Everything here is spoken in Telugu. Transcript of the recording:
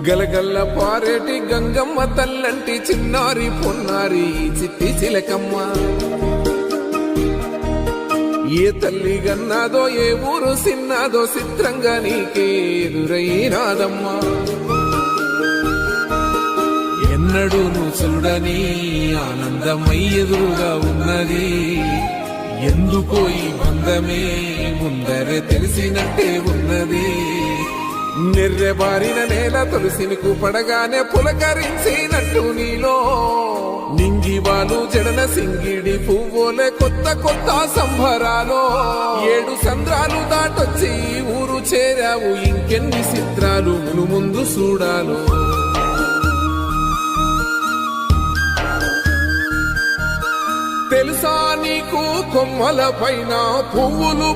గలగల్ల పారేటి గంగమ్మ తల్లంటి చిన్నారి పొన్నారి చిట్టి చిలకమ్మ ఏ తల్లి గన్నాదో ఏ ఊరు సిన్నాదో చిత్రంగా నీకే ఎదురైనాదమ్మా ఎన్నడూ నువ్వు చూడని ఆనందమై ఎదురుగా ఉన్నది ఎందుకో ఈ బంధమే ముందరే తెలిసినట్టే ఉన్నది నిర్రెబారిన నేల తులసినికు పడగానే పులకరించినట్టు నీలో నింగివాలు జడన సింగిడి పువ్వులే కొత్త కొత్త సంభరాలో 7 సంద్రాలు దాటొచ్చి ఊరు చేరావు ఇంకెన్ని చిత్రాలు ముందు చూడాలో తెలుసా నీకు కొమ్మల పైన పువ్వులు